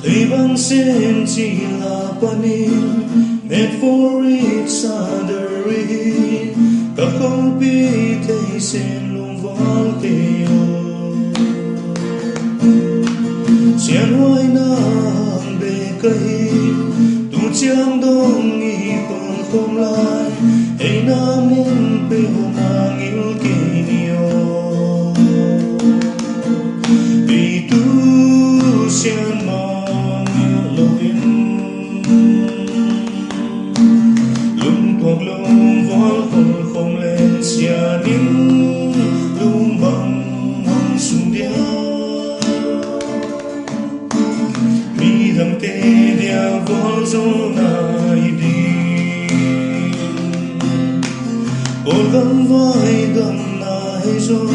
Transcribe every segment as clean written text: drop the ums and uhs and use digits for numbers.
Thầy băng sen chỉ là panin made for each other in các không biết thầy sen luôn vang kêu xiên hoài nàng bề cây tu chiang đông nghi bằng không lại hay nam muốn bêu mang yêu kỳ nhiều vì tu xiên mang yêu lâu in lung thuộc lung võ không lên xiên in lung bằng hồng sung đĩa thằng tê đeo vó gió này đi ôn gắng vai gần này rồi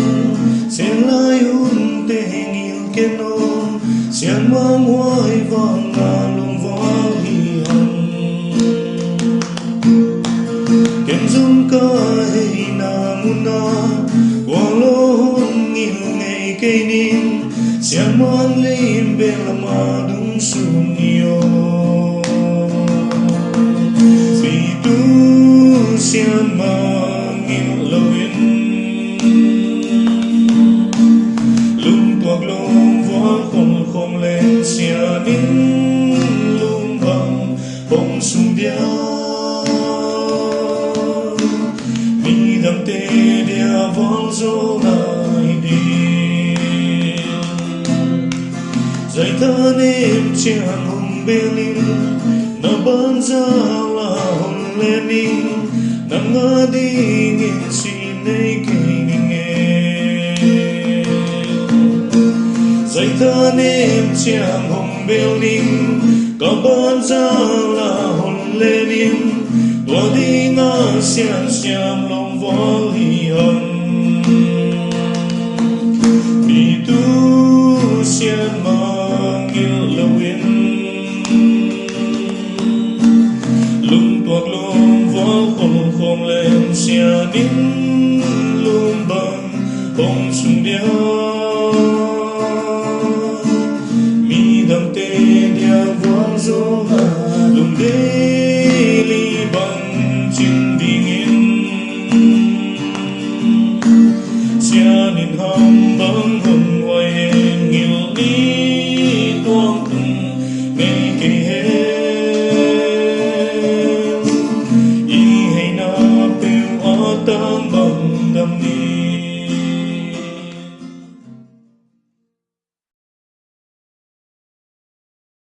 xem lại un tê nhiều kiến ôn xem mang hoài vàng ngà lùng vó hi hồng kiến dung ca hay na mun na quang lô hôn nhiều ngày cây nín xem mang lên bên là mà đúng sung nhiều vì tu xem mang yêu lâu in lung tuộc lung võ không lên xem in lung bằng bông sung đĩa mi đam tê đĩa vang gió lại đi dạy thân em chẳng hùng bê linh nó bán ra là hùng lê minh nằm ngã đi nghìn xin ấy cây nghe dạy thân em chẳng hùng bê linh có bán ra là hùng lê minh tua đi ngã xiang xiang lòng võ hi hồng vì tu xiang mang yêu lâu in lung tuộc lung võ không lên xiên in lung bằng bông sung đĩa mi đam tê đeo vang gió lung đê li bằng chim đi in xiên in hầm bằng hầm hoài hẹn nhiều đi tuang từng ngày kỳ hết y hay na bêu ở tam